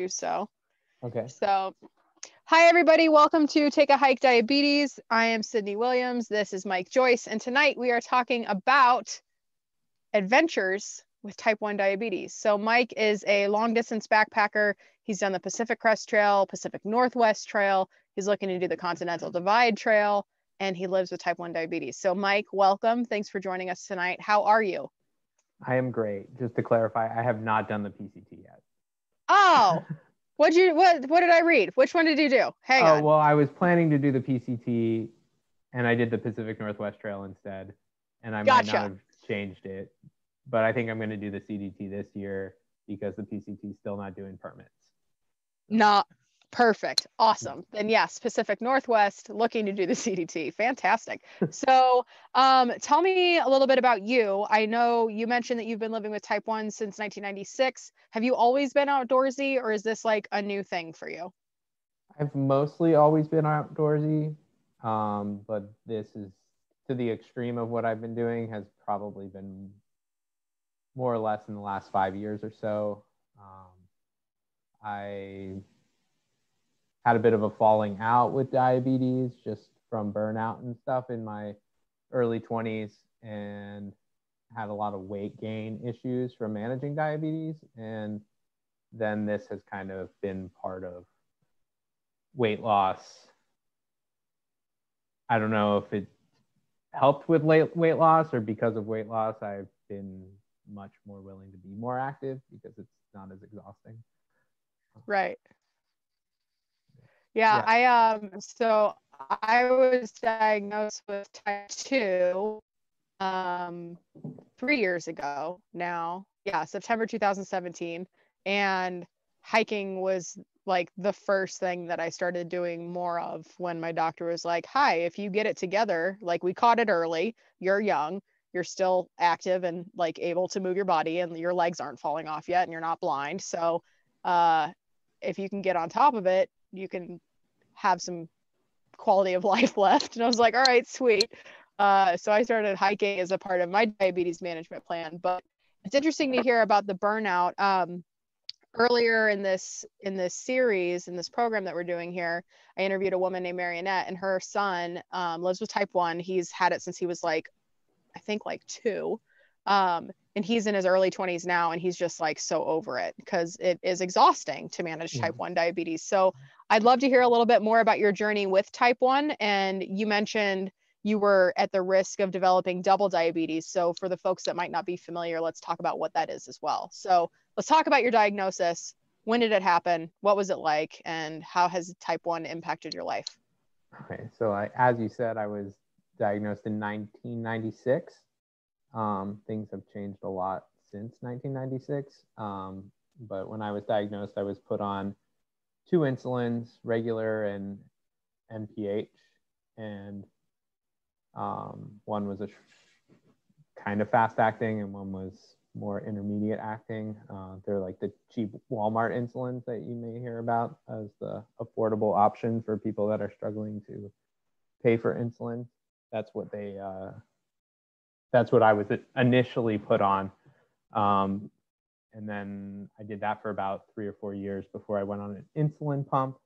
do so. Okay. So, hi everybody, welcome to Take a Hike Diabetes. I am Sydney Williams. This is Mike Joyce, and tonight we are talking about adventures with type 1 diabetes. So Mike is a long distance backpacker. He's done the Pacific Crest Trail, Pacific Northwest Trail. He's looking to do the Continental Divide Trail, and he lives with type 1 diabetes. So Mike, welcome. Thanks for joining us tonight. How are you? I am great. Just to clarify, I have not done the PCT yet. Oh, what did I read? Which one did you do? Hang on. Well, I was planning to do the PCT, and I did the Pacific Northwest Trail instead, and I might not have changed it. But I think I'm going to do the CDT this year because the PCT is still not doing permits. Not perfect. Awesome. Then yes, Pacific Northwest, looking to do the CDT. Fantastic. So tell me a little bit about you. I know you mentioned that you've been living with type 1 since 1996. Have you always been outdoorsy, or is this like a new thing for you? I've mostly always been outdoorsy, but this is to the extreme of what I've been doing has probably been more or less in the last 5 years or so. I had a bit of a falling out with diabetes just from burnout and stuff in my early 20s, and had a lot of weight gain issues from managing diabetes. And then this has kind of been part of weight loss. I don't know if it helped with weight loss or because of weight loss, I've been much more willing to be more active because it's not as exhausting. Right. Yeah. So I was diagnosed with type 2 3 years ago now. Yeah, September 2017. And hiking was like the first thing that I started doing more of when my doctor was like, hi, if you get it together, like we caught it early, you're young, you're still active and like able to move your body, and your legs aren't falling off yet, and you're not blind. So if you can get on top of it, you can have some quality of life left. And I was like, all right, sweet. So I started hiking as a part of my diabetes management plan. But it's interesting to hear about the burnout. Earlier in this series, in this program that we're doing here, I interviewed a woman named Marionette, and her son lives with type 1. He's had it since he was like, I think like 2. And he's in his early 20s now, and he's just like so over it because it is exhausting to manage type 1 diabetes. So I'd love to hear a little bit more about your journey with type 1. And you mentioned you were at the risk of developing double diabetes. So for the folks that might not be familiar, let's talk about what that is as well. So let's talk about your diagnosis. When did it happen? What was it like? And how has type 1 impacted your life? Okay, so as you said, I was diagnosed in 1996. Things have changed a lot since 1996. But when I was diagnosed, I was put on 2 insulins, regular and NPH, and one was a kind of fast acting and one was more intermediate acting. They're like the cheap Walmart insulins that you may hear about as the affordable option for people that are struggling to pay for insulin. That's what I was initially put on. And then I did that for about 3 or 4 years before I went on an insulin pump.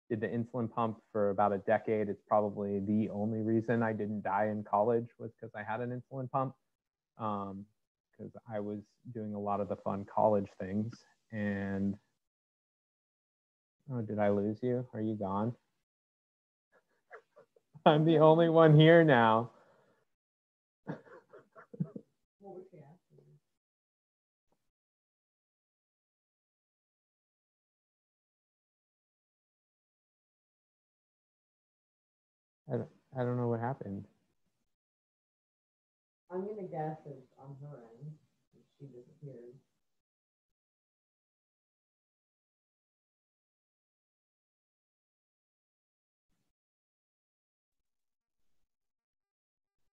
Did the insulin pump for about a decade. It's probably the only reason I didn't die in college was because I had an insulin pump. Because I was doing a lot of the fun college things. And did I lose you? Are you gone? I'm the only one here now. I don't know what happened. I'm going to guess it's on her end. She disappeared.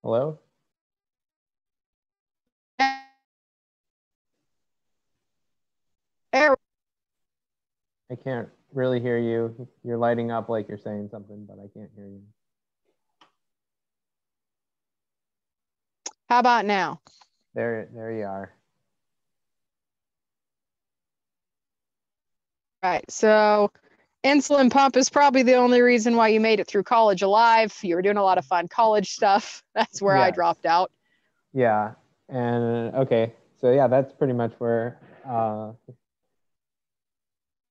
Hello? I can't really hear you. You're lighting up like you're saying something, but I can't hear you. How about now? There you are. Right. So insulin pump is probably the only reason why you made it through college alive. You were doing a lot of fun college stuff. That's where I Yes. dropped out. Yeah. And okay. So yeah, that's pretty much where,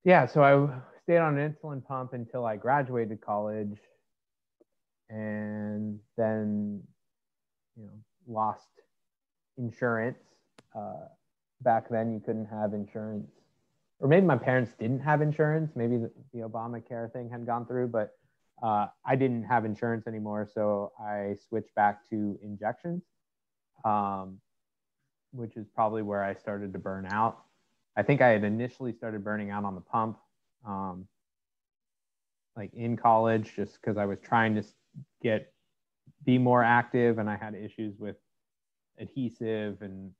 yeah. So I stayed on an insulin pump until I graduated college, and then, lost insurance. Back then you couldn't have insurance, or maybe my parents didn't have insurance. Maybe the Obamacare thing had gone through, but I didn't have insurance anymore. So I switched back to injections, which is probably where I started to burn out. I think I had initially started burning out on the pump, like in college, just because I was trying to be more active, and I had issues with adhesive, and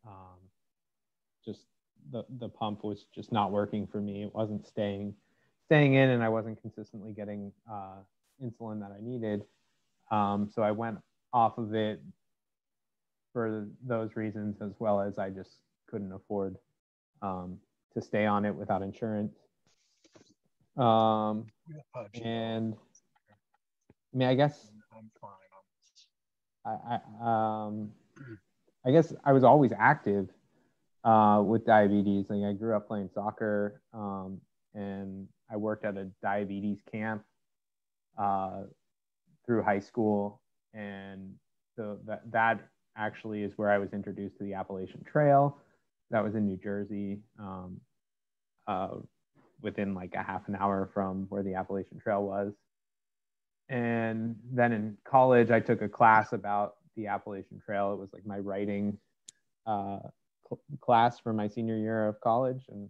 just the pump was just not working for me. It wasn't staying in, and I wasn't consistently getting insulin that I needed. So I went off of it for those reasons, as well as I just couldn't afford to stay on it without insurance. And I mean, I guess I guess I was always active with diabetes. Like, I grew up playing soccer, and I worked at a diabetes camp through high school, and so that actually is where I was introduced to the Appalachian Trail. That was in New Jersey, within like a half an hour from where the Appalachian Trail was. And then in college, I took a class about the Appalachian Trail. It was like my writing class for my senior year of college, and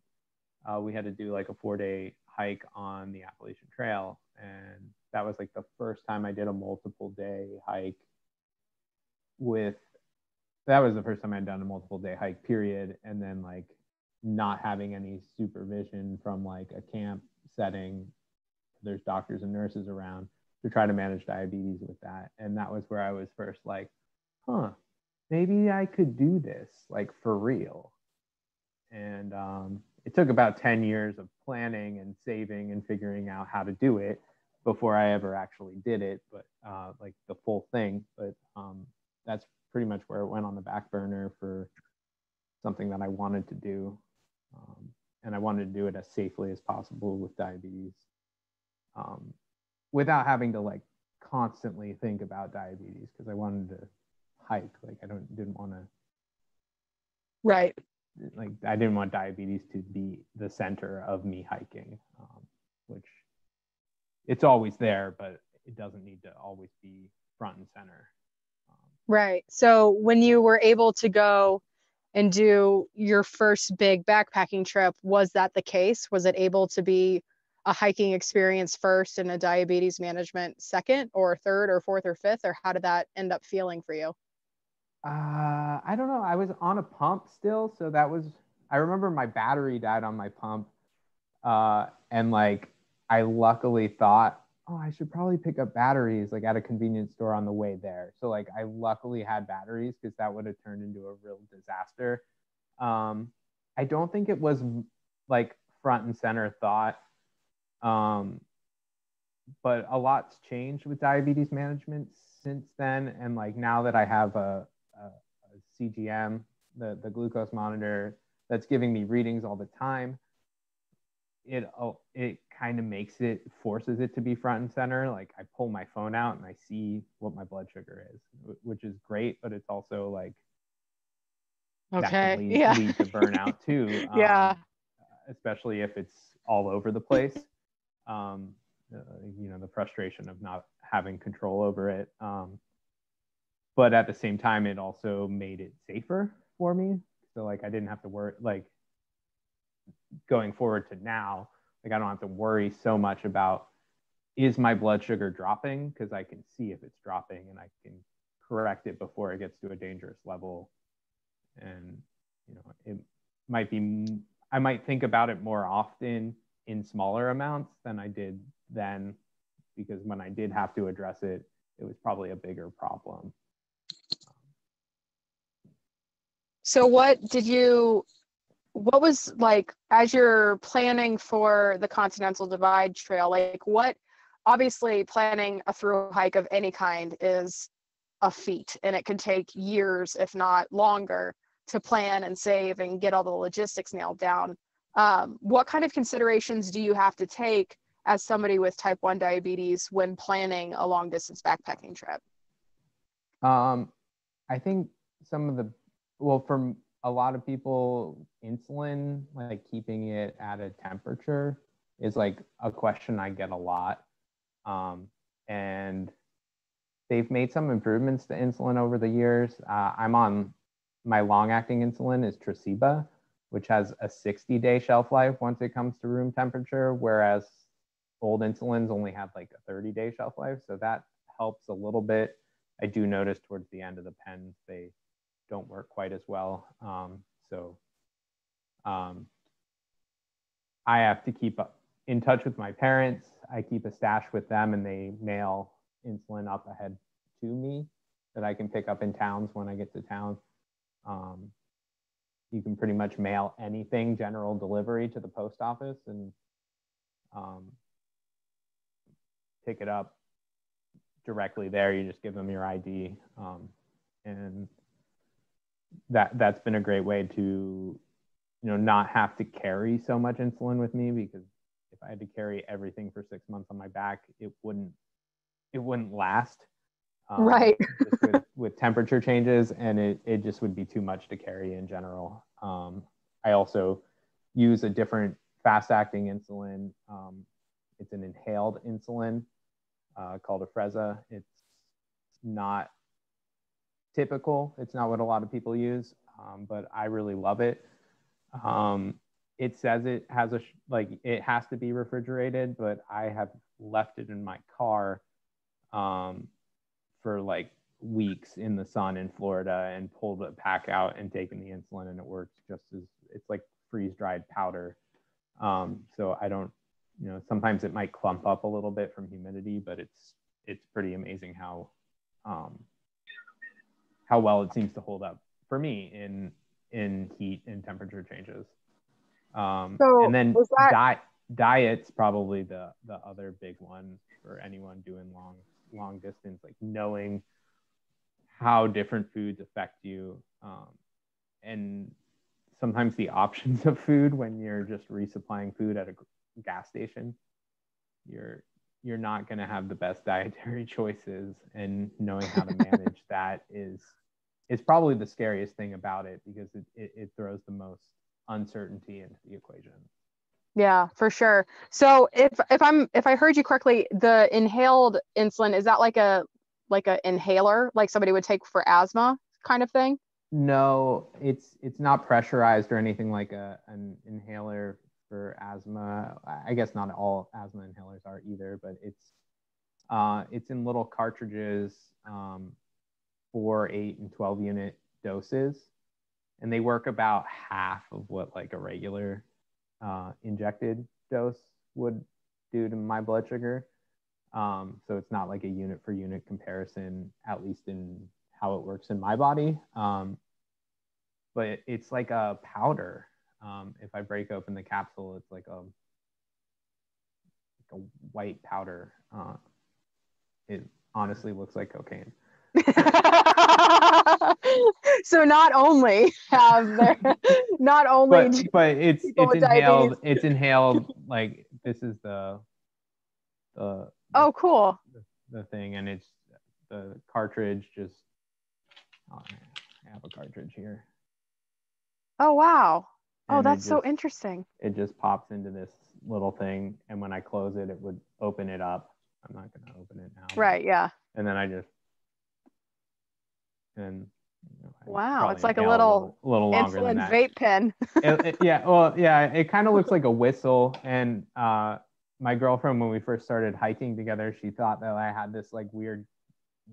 we had to do like a 4-day hike on the Appalachian Trail, and that was like the first time I did a multiple day hike. That was the first time I'd done a multiple day hike, period. And then like not having any supervision from like a camp setting. There's doctors and nurses around to try to manage diabetes with that. And that was where I was first like, maybe I could do this like for real. And it took about 10 years of planning and saving and figuring out how to do it before I ever actually did it, but like the full thing. But that's pretty much where it went on the back burner for something that I wanted to do. And I wanted to do it as safely as possible with diabetes, without having to like constantly think about diabetes, because I wanted to hike. Like didn't want to. Right. Like, I didn't want diabetes to be the center of me hiking, which it's always there, but it doesn't need to always be front and center. Right. So when you were able to go and do your first big backpacking trip, was that the case? Was it able to be a hiking experience first and a diabetes management second or third or fourth or fifth, or how did that end up feeling for you? I don't know. I was on a pump still. So I remember my battery died on my pump. And like, I luckily thought, I should probably pick up batteries like at a convenience store on the way there. So like, I luckily had batteries, because that would have turned into a real disaster. I don't think it was like front and center thought. But a lot's changed with diabetes management since then. And like, now that I have a CGM, the glucose monitor that's giving me readings all the time, it kind of forces it to be front and center. Like, I pull my phone out and I see what my blood sugar is, which is great, but it's also like, that can lead to burnout too. Yeah. Especially if it's all over the place. The frustration of not having control over it. But at the same time, it also made it safer for me. So like, I didn't have to worry, like going forward to now, like, I don't have to worry so much about, is my blood sugar dropping? Because I can see if it's dropping and I can correct it before it gets to a dangerous level. And, it might be, I might think about it more often in smaller amounts than I did then, because when I did have to address it, it was probably a bigger problem. So what what was like, as you're planning for the Continental Divide Trail, like obviously planning a through hike of any kind is a feat, and it can take years, if not longer, to plan and save and get all the logistics nailed down. What kind of considerations do you have to take as somebody with type 1 diabetes when planning a long distance backpacking trip? I think for a lot of people, insulin, like keeping it at a temperature, is like a question I get a lot. And they've made some improvements to insulin over the years. I'm on my long-acting insulin is Tresiba, which has a 60-day shelf life once it comes to room temperature, whereas old insulins only had like a 30-day shelf life. So that helps a little bit. I do notice towards the end of the pens, they don't work quite as well. I have to keep in touch with my parents. I keep a stash with them, and they mail insulin up ahead to me that I can pick up in towns when I get to town. You can pretty much mail anything, general delivery, to the post office and pick it up directly there. You just give them your ID, and that's been a great way to, not have to carry so much insulin with me, because if I had to carry everything for 6 months on my back, it wouldn't last. Right. Just with temperature changes, and it just would be too much to carry in general. I also use a different fast-acting insulin. It's an inhaled insulin called Afrezza. It's not typical. It's not what a lot of people use, but I really love it. It says it has it has to be refrigerated, but I have left it in my car for like weeks in the sun in Florida, and pulled the pack out and taken the insulin, and it works just as, it's like freeze-dried powder. So I don't, sometimes it might clump up a little bit from humidity, but it's pretty amazing how well it seems to hold up for me in heat and temperature changes. And then diet's probably the other big one for anyone doing long distance, like knowing how different foods affect you, and sometimes the options of food when you're just resupplying food at a gas station. You're not going to have the best dietary choices, and knowing how to manage that is probably the scariest thing about it, because it throws the most uncertainty into the equation. Yeah, for sure. So if I heard you correctly, the inhaled insulin, is that like a inhaler, like somebody would take for asthma kind of thing? No, it's not pressurized or anything like an inhaler for asthma. I guess not all asthma inhalers are either, but it's in little cartridges, 4, 8, and 12 unit doses, and they work about half of what like a regular injected dose would do to my blood sugar. So it's not like a unit for unit comparison, at least in how it works in my body. But it's like a powder. If I break open the capsule, it's like a white powder. It honestly looks like cocaine. So not only but it's inhaled. It's inhaled. Like, this is the oh, cool. The thing, and it's the cartridge. Just I have a cartridge here. Oh wow. And that's so interesting. It just pops into this little thing, and when I close it, it would open it up. I'm not going to open it now. Right. Yeah. And then wow, it's like a little longer than that. Vape pen. It kind of looks like a whistle. And my girlfriend, when we first started hiking together, she thought that I had this like weird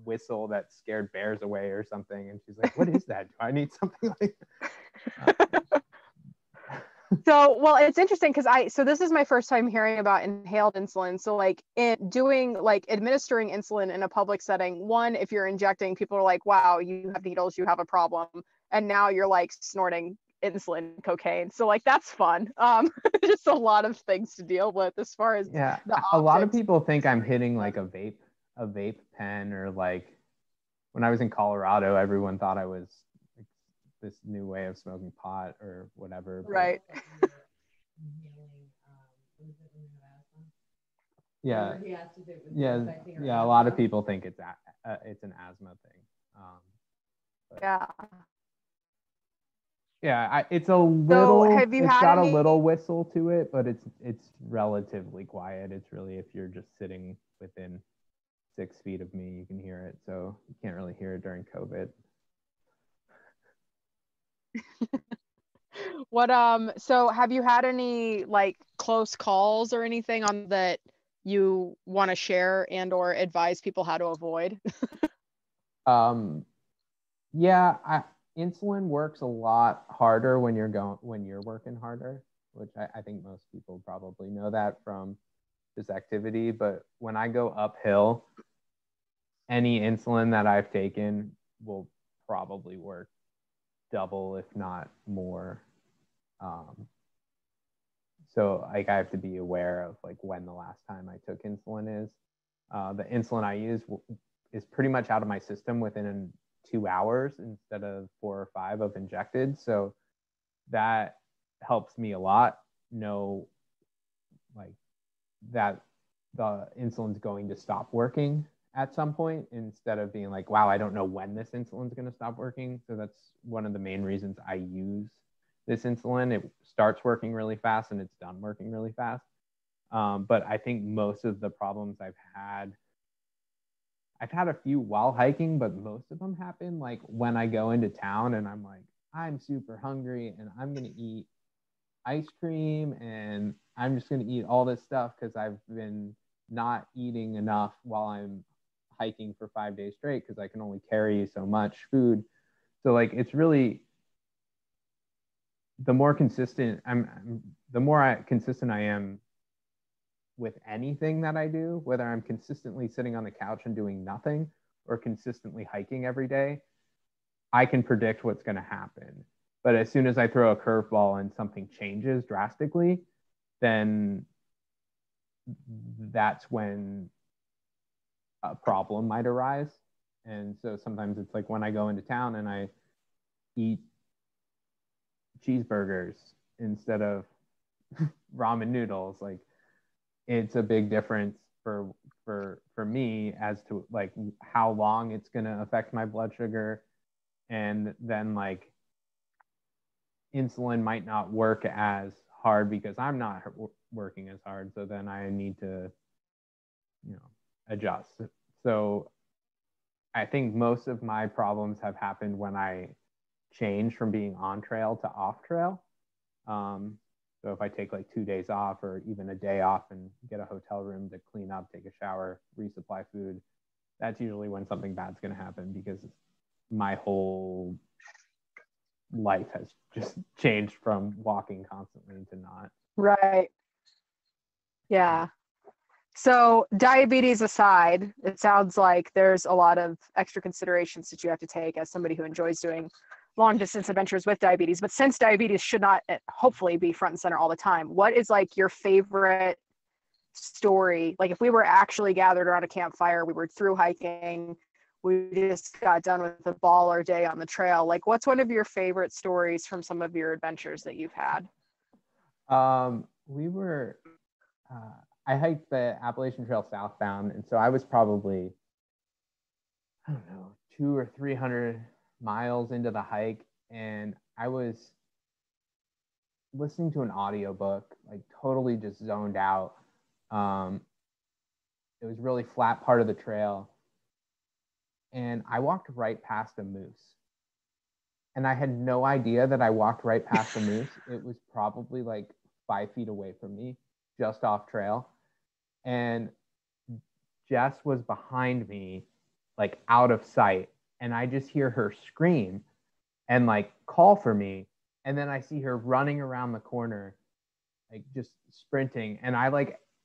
whistle that scared bears away or something, and she's like, "What is that? Do I need something like that?" So, well, it's interesting because this is my first time hearing about inhaled insulin. So like administering insulin in a public setting, one, if you're injecting, people are like, wow, you have needles, you have a problem. And now you're like snorting insulin, cocaine. So like that's fun. Just a lot of things to deal with as far as Yeah, the a lot of optics. people think I'm hitting like a vape pen, or like when I was in Colorado, everyone thought I was like, this new way of smoking pot or whatever. But Right. yeah, He asked if it was yeah, affecting her yeah. A lot of asthma. people think it's an asthma thing. Yeah. Yeah, it's a little. So have you It's had got any? a little whistle to it, but it's relatively quiet. It's really, if you're just sitting within 6 feet of me, you can hear it. So you can't really hear it during COVID. So have you had any like close calls or anything on that you want to share and or advise people how to avoid? Yeah, insulin works a lot harder when you're working harder, which I think most people probably know that from this activity. But when I go uphill, any insulin that I've taken will probably work double, if not more. So like I have to be aware of like when the last time I took insulin is. The insulin I use is pretty much out of my system within 2 hours instead of 4 or 5 of injected. So that helps me a lot. Know like that the insulin's going to stop working at some point, instead of being like, wow, I don't know when this insulin's going to stop working. So that's one of the main reasons I use this insulin. It starts working really fast and it's done working really fast. But I think most of the problems I've had a few while hiking, but most of them happen like when I go into town and I'm like, I'm super hungry and I'm going to eat ice cream and I'm just going to eat all this stuff because I've been not eating enough while I'm hiking for 5 days straight, because I can only carry so much food. So like it's really, the more consistent consistent I am with anything that I do, whether I'm consistently sitting on the couch and doing nothing or consistently hiking every day, I can predict what's going to happen. But as soon as I throw a curveball and something changes drastically, then that's when a problem might arise. And so sometimes it's like when I go into town and I eat cheeseburgers instead of ramen noodles, like it's a big difference for me as to like how long it's going to affect my blood sugar. And then like insulin might not work as hard because I'm not working as hard. So then I need to, adjust. So I think most of my problems have happened when I change from being on trail to off trail. So if I take like 2 days off or even a day off and get a hotel room to clean up, take a shower, resupply food, that's usually when something bad's going to happen, because my whole life has just changed from walking constantly to not. Right. Yeah. So diabetes aside, it sounds like there's a lot of extra considerations that you have to take as somebody who enjoys doing long distance adventures with diabetes. But since diabetes should not hopefully be front and center all the time, what is like your favorite story? Like if we were actually gathered around a campfire, we were through hiking, we just got done with a baller day on the trail, like what's one of your favorite stories from some of your adventures that you've had? We were I hiked the Appalachian Trail southbound, and so I was probably, I don't know, 200 or 300 miles into the hike, and I was listening to an audiobook, like totally just zoned out. It was really flat part of the trail, and I walked right past a moose. And I had no idea that I walked right past a moose. It was probably like 5 feet away from me, just off trail. And Jess was behind me, like out of sight. And I just hear her scream and like call for me. And then I see her running around the corner, like just sprinting. And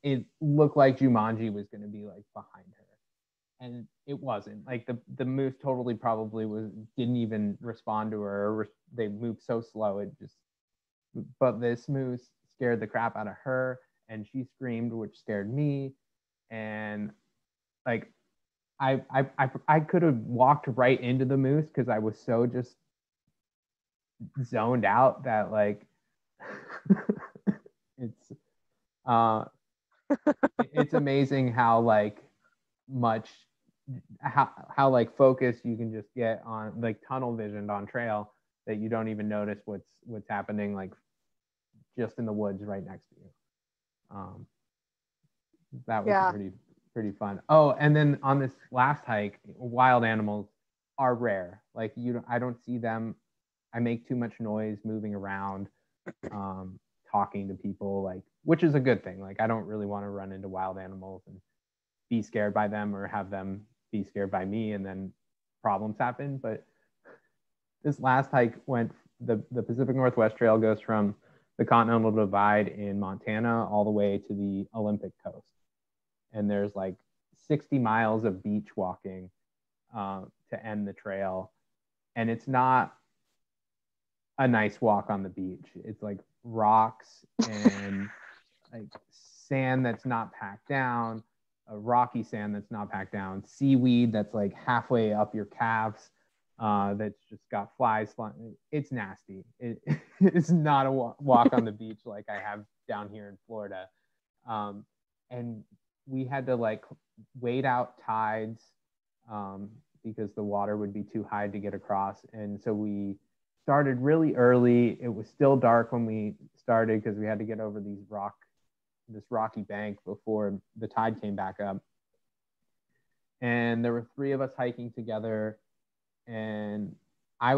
it looked like Jumanji was going to be like behind her. and it wasn't. Like the moose totally probably didn't even respond to her, or they moved so slow but this moose scared the crap out of her, and she screamed, which scared me. And like I could have walked right into the moose because I was so just zoned out that like it's amazing how like much how like focused you can just get on, like tunnel visioned on trail, that you don't even notice what's happening like just in the woods right next to you. That was pretty fun. Oh, and then on this last hike, wild animals are rare. Like I don't see them. I make too much noise moving around, talking to people, like, which is a good thing. Like I don't really want to run into wild animals and be scared by them, or have them be scared by me, and then problems happen. But this last hike the Pacific Northwest Trail goes from the Continental Divide in Montana all the way to the Olympic coast. And there's like 60 miles of beach walking to end the trail. And it's not a nice walk on the beach. It's like rocks and like sand that's not packed down, a rocky sand that's not packed down, seaweed that's like halfway up your calves, that's just got flies flying. It's nasty. It's not a walk on the beach like I have down here in Florida. And we had to like wait out tides because the water would be too high to get across. And so we started really early. It was still dark when we started because we had to get over this rocky bank before the tide came back up. And there were 3 of us hiking together, and I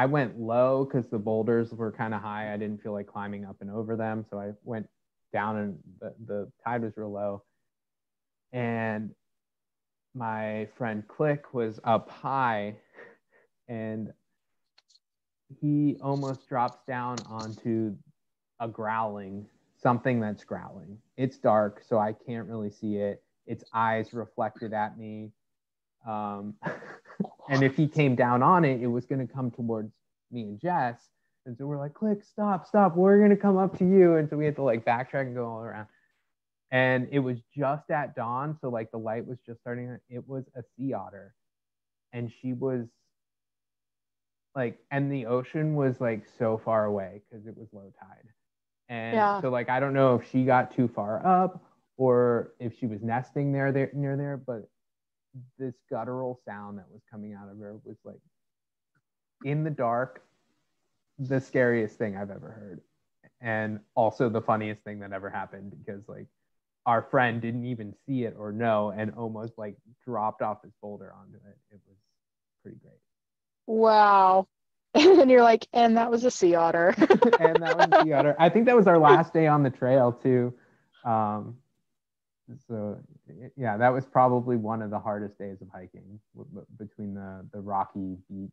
went low because the boulders were kind of high. I didn't feel like climbing up and over them, so I went down, and the tide was real low. And my friend Click was up high, and he almost drops down onto something that's growling. It's dark, so I can't really see it. Its eyes reflected at me. And if he came down on it, it was going to come towards me and Jess. And so we're like, Click, stop. We're going to come up to you. And so we had to like backtrack and go all around. And it was just at dawn. So like the light was just starting. It was a sea otter. And she was like, and the ocean was like so far away because it was low tide. And so like, I don't know if she got too far up or if she was nesting near there, but this guttural sound that was coming out of her was like, in the dark, the scariest thing I've ever heard. And also the funniest thing that ever happened, because like our friend didn't even see it or know, and almost like dropped off his boulder onto it. It was pretty great. Wow. And you're like, and that was a sea otter. And that was a sea otter. I think that was our last day on the trail too. So yeah, that was probably one of the hardest days of hiking, between the rocky beach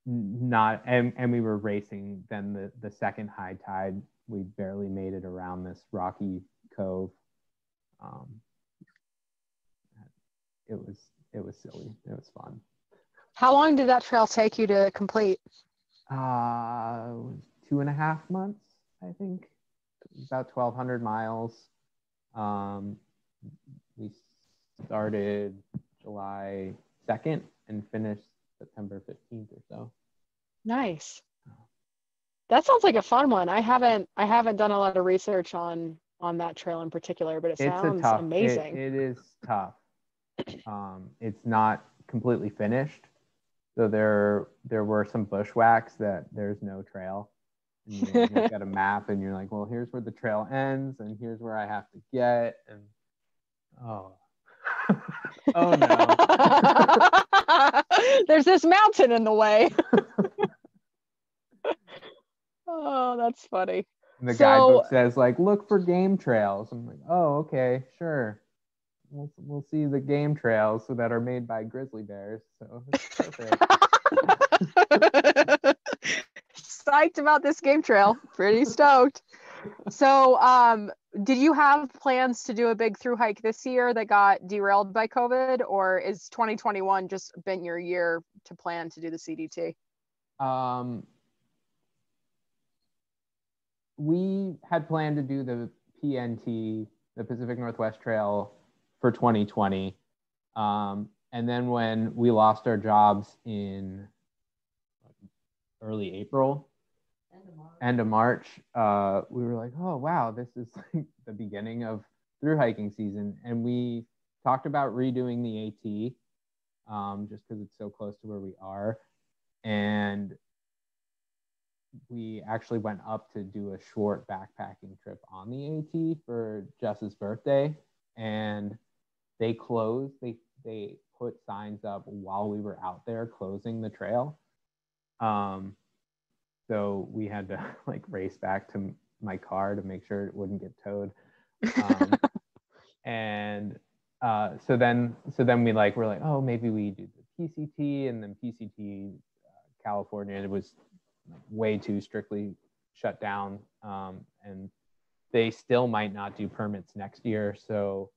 and we were racing. Then the second high tide, we barely made it around this rocky cove. It was silly. It was fun. How long did that trail take you to complete? 2.5 months, I think. About 1,200 miles. We started July 2nd and finished September 15th or so. Nice. That sounds like a fun one. I haven't done a lot of research on that trail in particular, but it sounds amazing. It is tough. It's not completely finished. So there were some bushwhacks that there's no trail. And you look at a map and you're like, well, here's where the trail ends and here's where I have to get. And oh no. There's this mountain in the way. Oh, that's funny. And the guidebook says like, look for game trails. I'm like, oh, okay, sure. We'll see the game trails that are made by grizzly bears. So it's perfect. Psyched about this game trail. Pretty stoked. So, did you have plans to do a big through hike this year that got derailed by COVID, or is 2021 just been your year to plan to do the CDT? We had planned to do the PNT, the Pacific Northwest Trail, for 2020. And then when we lost our jobs in early April, end of March, we were like, oh, wow, this is like the beginning of through hiking season. And we talked about redoing the AT just because it's so close to where we are. And we actually went up to do a short backpacking trip on the AT for Jess's birthday. And they closed, they put signs up while we were out there closing the trail. So we had to like race back to my car to make sure it wouldn't get towed. And so then we were like, oh, maybe we do the PCT, and then PCT California, it was way too strictly shut down. And they still might not do permits next year. So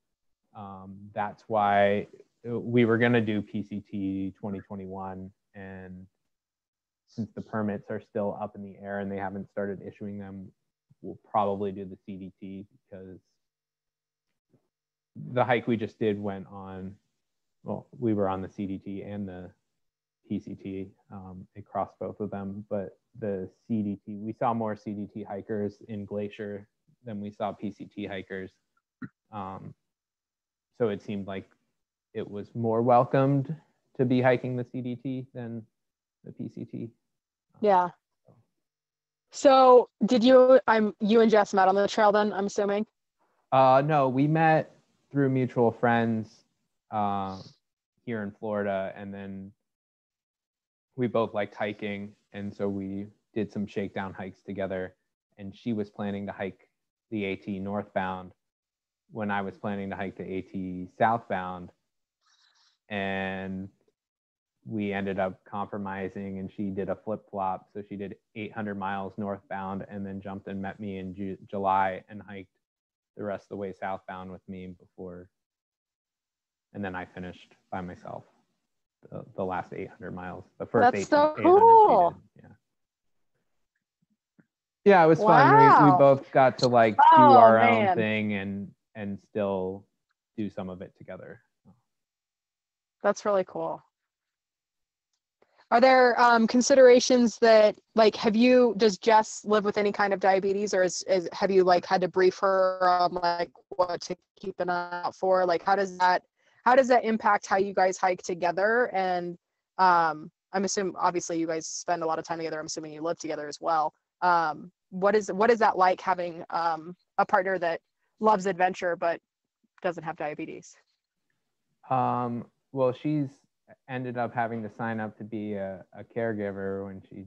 that's why we were going to do PCT 2021. And since the permits are still up in the air and they haven't started issuing them, we'll probably do the CDT, because the hike we just did went on, well, we were on the CDT and the PCT. It crossed both of them, but the CDT, we saw more CDT hikers in Glacier than we saw PCT hikers. So it seemed like it was more welcomed to be hiking the CDT than the PCT. Yeah. So did you and Jess met on the trail then, I'm assuming? No, we met through mutual friends here in Florida, and then we both liked hiking, and so we did some shakedown hikes together. And she was planning to hike the AT northbound when I was planning to hike the AT southbound, and we ended up compromising, and she did a flip-flop. So she did 800 miles northbound and then jumped and met me in July and hiked the rest of the way southbound with me before. And then I finished by myself the last 800 miles. The first That's so cool. Yeah, it was fun. We both got to like do our own thing and still do some of it together. That's really cool. Are there considerations that, like, does Jess live with any kind of diabetes, or have you like had to brief her on like what to keep an eye out for? Like, how does that impact how you guys hike together? And I'm assuming obviously you guys spend a lot of time together. I'm assuming you live together as well. What is that like, having a partner that loves adventure but doesn't have diabetes? Well, she's ended up having to sign up to be a caregiver when she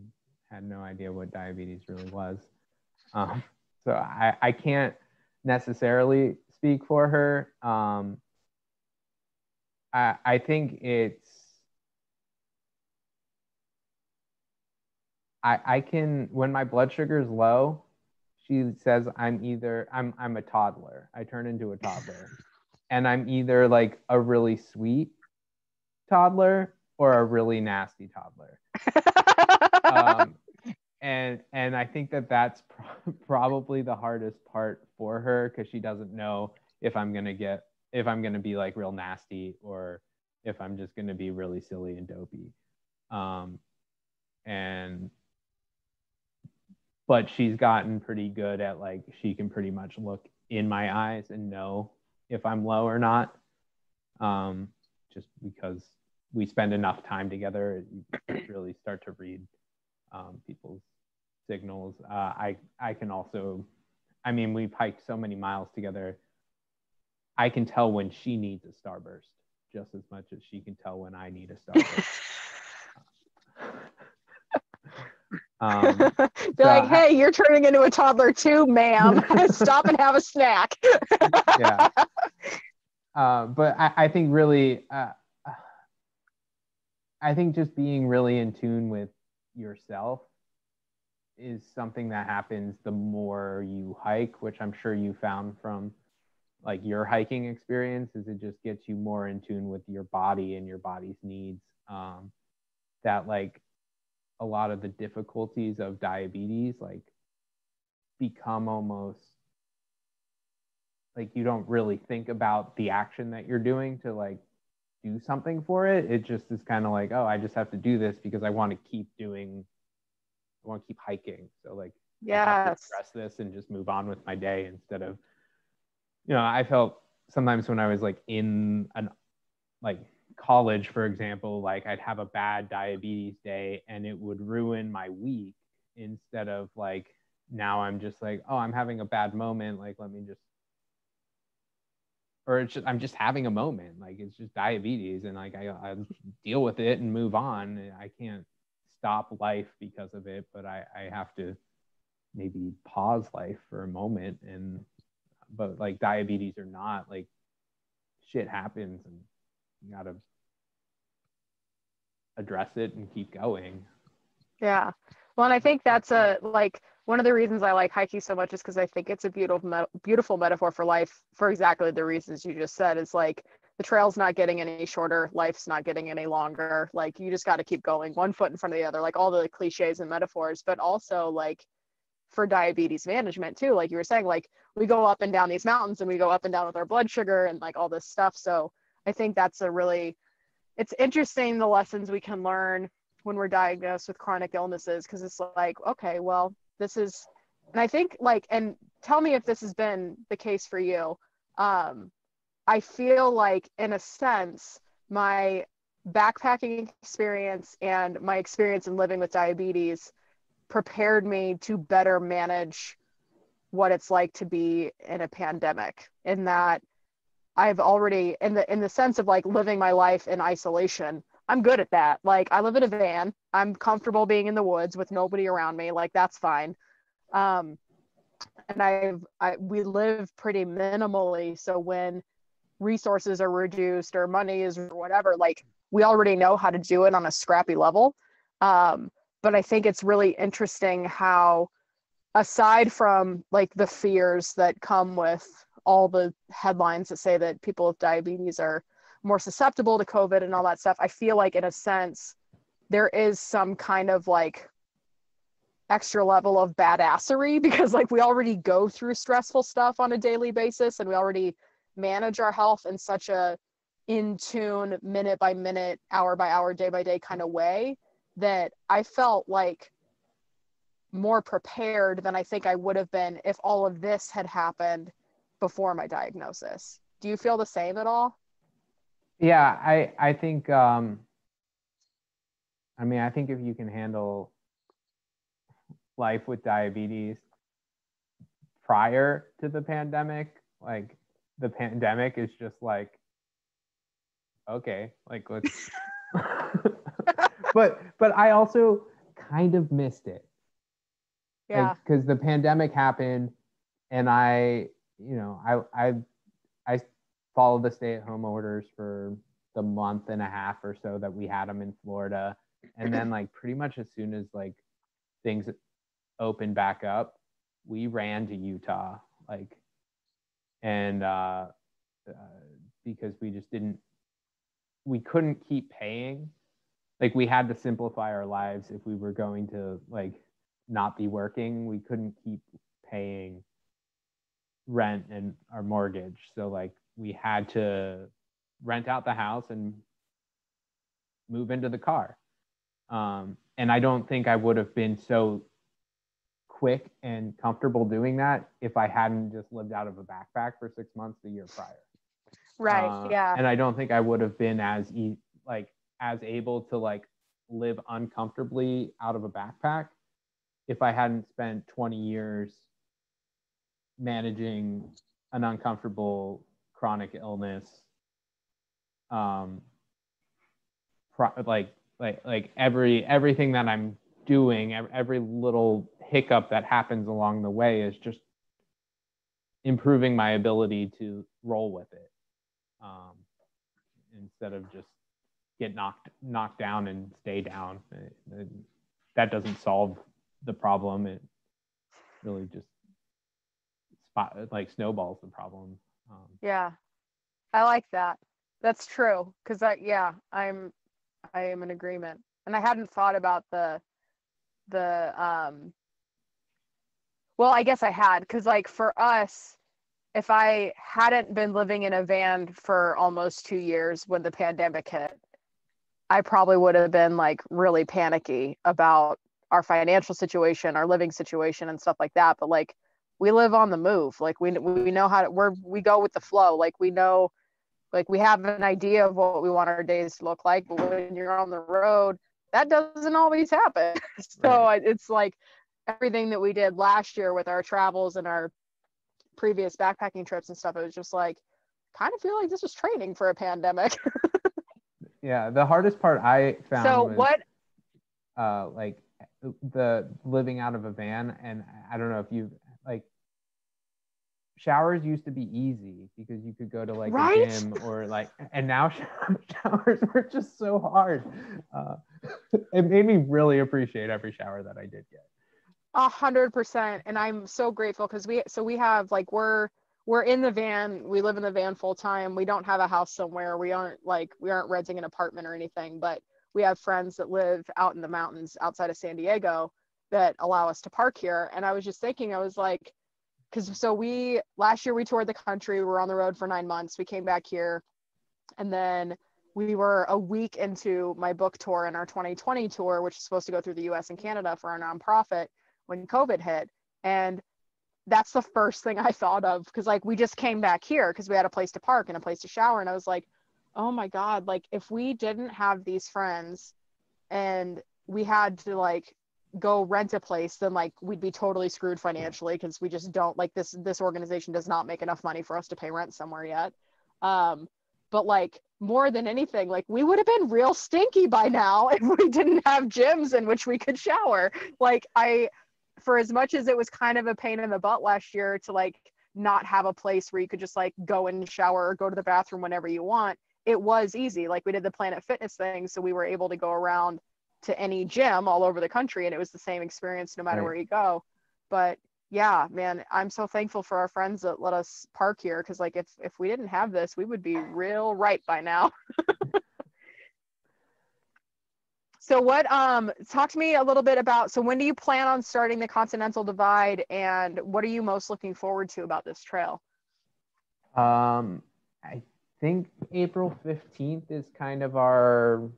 had no idea what diabetes really was. So I can't necessarily speak for her. I think I can, when my blood sugar is low, she says I'm a toddler. I turn into a toddler. And I'm either like a really sweet toddler or a really nasty toddler. And I think that's probably the hardest part for her, because she doesn't know if I'm gonna be like real nasty or if I'm just gonna be really silly and dopey. But she's gotten pretty good at, like, she can pretty much look in my eyes and know if I'm low or not. Just because we spend enough time together, you really start to read people's signals. I can also, we've hiked so many miles together. I can tell when she needs a starburst just as much as she can tell when I need a starburst. Be like, hey, you're turning into a toddler too, ma'am. Stop and have a snack. Yeah. But I think really, I think just being really in tune with yourself is something that happens the more you hike, which I'm sure you found from like your hiking experience, is it just gets you more in tune with your body and your body's needs. That like a lot of the difficulties of diabetes like become almost like you don't really think about the action that you're doing to like do something for it. It just is kind of like, oh, I just have to do this because I want to keep hiking. So like, I have to address this and just move on with my day instead of, I felt sometimes when I was like in an like college, for example, like I'd have a bad diabetes day and it would ruin my week, instead of like, now I'm just like, oh, I'm having a bad moment. Like, let me just, or it's just, I'm just having a moment. Like, it's just diabetes and like, I deal with it and move on. I can't stop life because of it, but I have to maybe pause life for a moment. But like diabetes or not, like shit happens and you gotta address it and keep going. Yeah. Well, and I think that's like one of the reasons I like hiking so much is because I think it's a beautiful metaphor for life, for exactly the reasons you just said. It's like the trail's not getting any shorter, life's not getting any longer. Like you just got to keep going, one foot in front of the other, like all the cliches and metaphors, but also like for diabetes management too. Like you were saying, like we go up and down these mountains and we go up and down with our blood sugar and like all this stuff. So I think that's it's interesting the lessons we can learn when we're diagnosed with chronic illnesses, because it's like, okay, well, this is, and I think like, and tell me if this has been the case for you. I feel like in a sense, my backpacking experience and my experience in living with diabetes prepared me to better manage what it's like to be in a pandemic, in that I've already, in the sense of like living my life in isolation, I'm good at that. Like I live in a van, I'm comfortable being in the woods with nobody around me, like that's fine. And we live pretty minimally, so when resources are reduced or money is or whatever, like we already know how to do it on a scrappy level. But I think it's really interesting how, aside from like the fears that come with all the headlines that say that people with diabetes are more susceptible to COVID and all that stuff, I feel like in a sense, there is some kind of like extra level of badassery, because like we already go through stressful stuff on a daily basis and we already manage our health in such a in tune, minute by minute, hour by hour, day by day kind of way, that I felt like more prepared than I think I would have been if all of this had happened before my diagnosis. Do you feel the same at all? Yeah, I think I think if you can handle life with diabetes prior to the pandemic, like the pandemic is just like, okay, like let's but I also kind of missed it. Yeah. Because the pandemic happened and I followed the stay-at-home orders for the month and a half or so that we had them in Florida. And then like pretty much as soon as like things opened back up, we ran to Utah, like, and because we couldn't keep paying. Like we had to simplify our lives if we were going to like not be working. We couldn't keep paying rent and our mortgage. So like we had to rent out the house and move into the car. And I don't think I would have been so quick and comfortable doing that if I hadn't just lived out of a backpack for 6 months the year prior. Right. Yeah. And I don't think I would have been as able to like live uncomfortably out of a backpack if I hadn't spent 20 years managing an uncomfortable chronic illness. Everything that I'm doing, every little hiccup that happens along the way is just improving my ability to roll with it, instead of just get knocked down and stay down. That doesn't solve the problem. It really just snowballs the problem. Yeah, I like that. That's true. Cause I am in agreement. And I hadn't thought about the well, I guess I had, cause like for us, if I hadn't been living in a van for almost 2 years when the pandemic hit, I probably would have been like really panicky about our financial situation, our living situation and stuff like that. But like we live on the move. Like we know how to, we go with the flow. Like we know, like we have an idea of what we want our days to look like, but when you're on the road, that doesn't always happen. So Right. it's like everything that we did last year with our travels and our previous backpacking trips and stuff, it was just like, kind of feel like this was training for a pandemic. Yeah, the hardest part I found So was what like the living out of a van. And I don't know if you like, showers used to be easy because you could go to like right? a gym or like, and now showers were just so hard. It made me really appreciate every shower that I did get. 100%. And I'm so grateful because we have like, we're in the van. We live in the van full time. We don't have a house somewhere. We aren't renting an apartment or anything, but we have friends that live out in the mountains outside of San Diego that allow us to park here. And I was just thinking, I was like, last year we toured the country. We were on the road for 9 months. We came back here, and then we were a week into my book tour and our 2020 tour, which is supposed to go through the US and Canada for our nonprofit, when COVID hit. And that's the first thing I thought of, because like we just came back here because we had a place to park and a place to shower. And I was like, oh my God, like if we didn't have these friends and we had to like go rent a place, then like we'd be totally screwed financially, because we just don't, like, this organization does not make enough money for us to pay rent somewhere yet. But like more than anything, like we would have been real stinky by now if we didn't have gyms in which we could shower. Like for as much as it was kind of a pain in the butt last year to like not have a place where you could just like go and shower or go to the bathroom whenever you want, it was easy. Like we did the Planet Fitness thing, so we were able to go around to any gym all over the country, and it was the same experience no matter Right. where you go. But yeah, man, I'm so thankful for our friends that let us park here, because like if we didn't have this, we would be real ripe by now. So what, talk to me a little bit about, so when do you plan on starting the Continental Divide, and what are you most looking forward to about this trail? I think April 15th is kind of our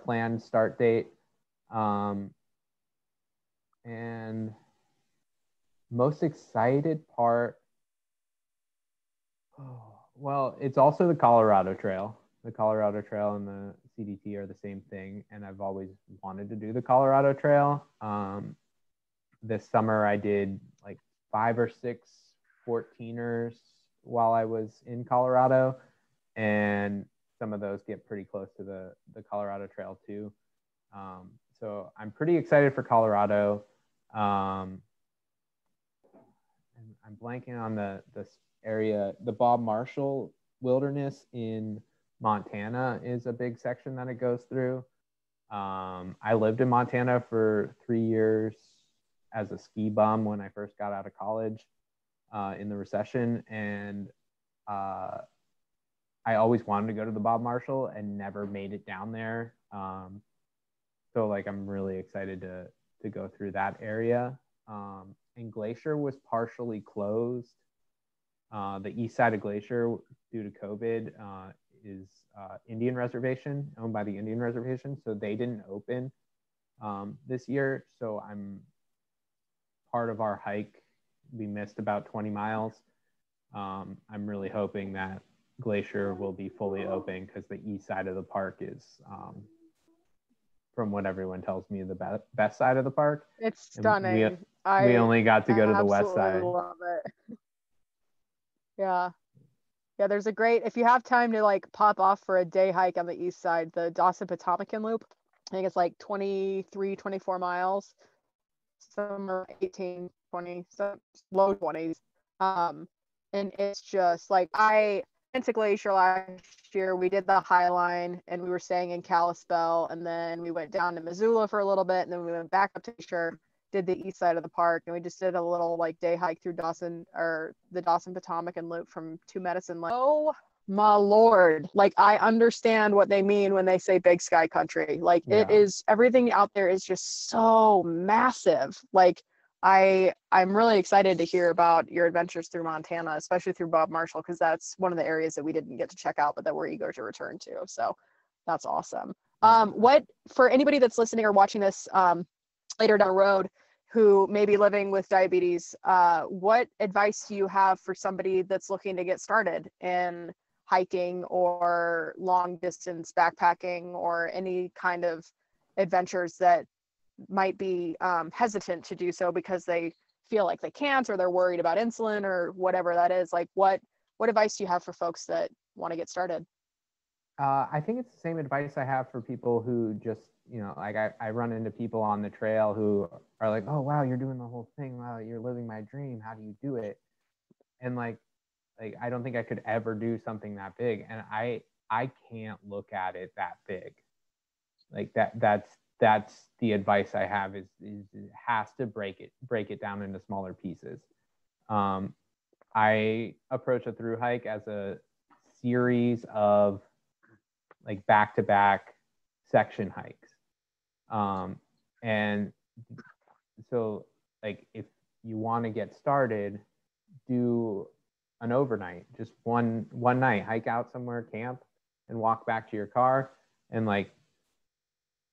planned start date. And most excited part, well, it's also the Colorado Trail. The Colorado Trail and the CDT are the same thing, and I've always wanted to do the Colorado Trail. This summer I did like 5 or 6 14ers while I was in Colorado, and some of those get pretty close to the Colorado Trail too. So I'm pretty excited for Colorado. And I'm blanking on this area. The Bob Marshall Wilderness in Montana is a big section that it goes through. I lived in Montana for 3 years as a ski bum when I first got out of college in the recession. And I always wanted to go to the Bob Marshall and never made it down there. So like, I'm really excited to go through that area. And Glacier was partially closed. The east side of Glacier, due to COVID, is Indian reservation, owned by the Indian reservation. So they didn't open this year. So I'm part of our hike. We missed about 20 miles. I'm really hoping that Glacier will be fully open, because the east side of the park is, from what everyone tells me, the best side of the park. It's stunning. We only got to go to the west side. I love it. Yeah. Yeah, there's a great, if you have time to like pop off for a day hike on the east side, the Dawson Potomacan Loop, I think it's like 23, 24 miles, some are 18, 20, some low 20s. And it's just like, to Glacier last year. We did the High Line, and we were staying in Kalispell, and then we went down to Missoula for a little bit, and then we went back up to Glacier, did the east side of the park, and we just did a little like day hike through Dawson, or the Dawson Potomac and loop from Two Medicine Lake. Oh my Lord. Like, I understand what they mean when they say big sky country. Like, it is, everything out there is just so massive. Like, I'm really excited to hear about your adventures through Montana, especially through Bob Marshall, because that's one of the areas that we didn't get to check out, but that we're eager to return to. So that's awesome. What, for anybody that's listening or watching this later down the road who may be living with diabetes, what advice do you have for somebody that's looking to get started in hiking or long distance backpacking or any kind of adventures that might be hesitant to do so because they feel like they can't, or they're worried about insulin or whatever that is? Like, what advice do you have for folks that want to get started? I think it's the same advice I have for people who just, like I run into people on the trail who are like, oh, wow, you're doing the whole thing. Wow, you're living my dream. How do you do it? And like, I don't think I could ever do something that big. And I can't look at it that big. Like that's the advice I have is it has to break it down into smaller pieces. I approach a thru hike as a series of like back-to-back section hikes. And so like if you want to get started, do an overnight, just one night, hike out somewhere, camp, and walk back to your car. And like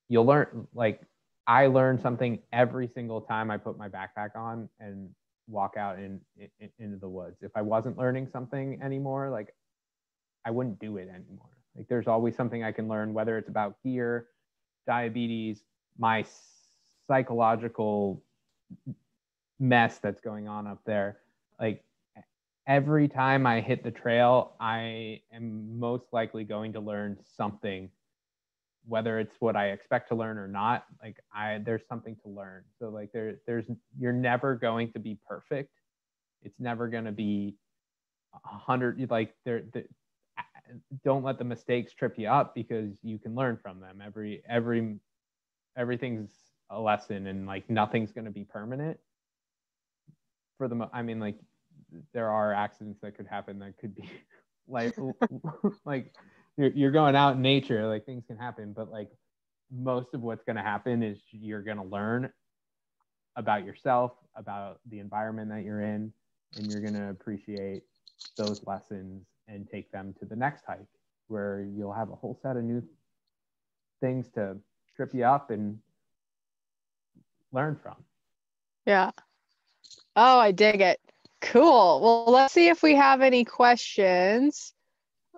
you'll learn, like I learned something every single time I put my backpack on and walk out into the woods. If I wasn't learning something anymore, like I wouldn't do it anymore. Like there's always something I can learn, whether it's about gear, diabetes, my psychological mess that's going on up there. Like every time I hit the trail, I am most likely going to learn something, whether it's what I expect to learn or not. Like there's something to learn. So like you're never going to be perfect. It's never going to be 100. Like don't let the mistakes trip you up, because you can learn from them. Everything's a lesson, and like nothing's going to be permanent I mean, like there are accidents that could happen that could be like you're going out in nature, like things can happen, but like most of what's going to happen is you're going to learn about yourself, about the environment that you're in, and you're going to appreciate those lessons and take them to the next hike, where you'll have a whole set of new things to trip you up and learn from. Yeah. Oh, I dig it. Cool. Well, let's see if we have any questions.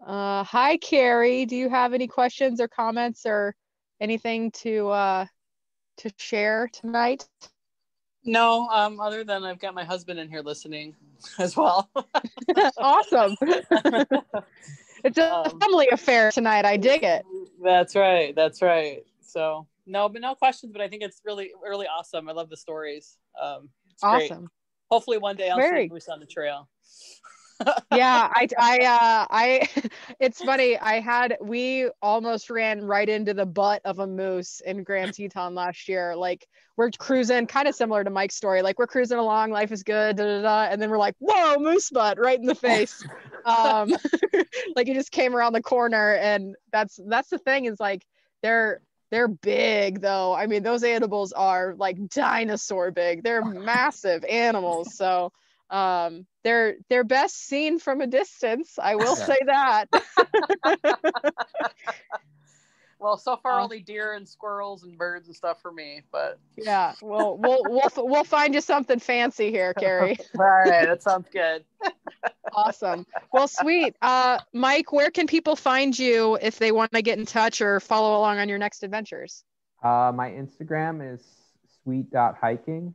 Hi, Carrie. Do you have any questions or comments or anything to share tonight? No, other than I've got my husband in here listening as well. Awesome. It's a family affair tonight. I dig it. That's right. So no questions, but I think it's really, really awesome. I love the stories. It's awesome. Great. Hopefully one day I'll see Moose on the trail. Yeah, I it's funny. We almost ran right into the butt of a moose in Grand Teton last year. Like we're cruising, kind of similar to Mike's story. Like we're cruising along, life is good, and then we're like, whoa, moose butt right in the face. Like it just came around the corner, and that's the thing, is like they're big though. I mean, those animals are like dinosaur big. They're massive animals. So they're best seen from a distance. I will say that. Well, so far only deer and squirrels and birds and stuff for me, but yeah, we'll find you something fancy here, Carrie. All right, that sounds good. Awesome. Well, sweet. Mike, where can people find you if they want to get in touch or follow along on your next adventures? My Instagram is sweet.hiking,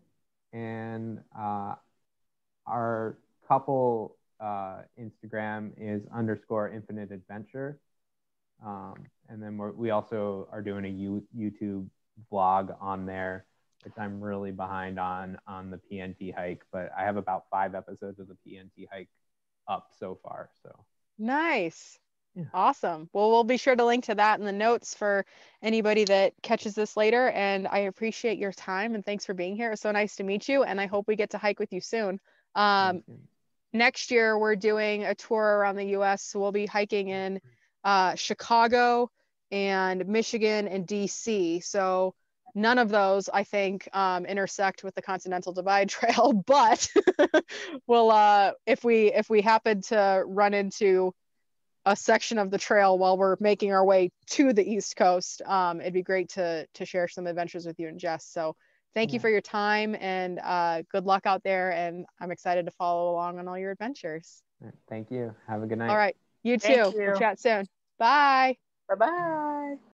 and our couple Instagram is _infinite-adventure. And then we also are doing a YouTube vlog on there, which I'm really behind on the PNT hike, but I have about 5 episodes of the PNT hike up so far. So Nice. Yeah. Awesome. Well, we'll be sure to link to that in the notes for anybody that catches this later. And I appreciate your time and thanks for being here. It's so nice to meet you. And I hope we get to hike with you soon. Next year, we're doing a tour around the US. So we'll be hiking in Chicago and Michigan and DC. So none of those, I think, intersect with the Continental Divide Trail, but we'll, if we happen to run into a section of the trail while we're making our way to the East Coast, it'd be great to share some adventures with you and Jess. So thank you for your time and good luck out there. And I'm excited to follow along on all your adventures. Thank you. Have a good night. All right. You too. We'll chat soon. Bye. Bye-bye.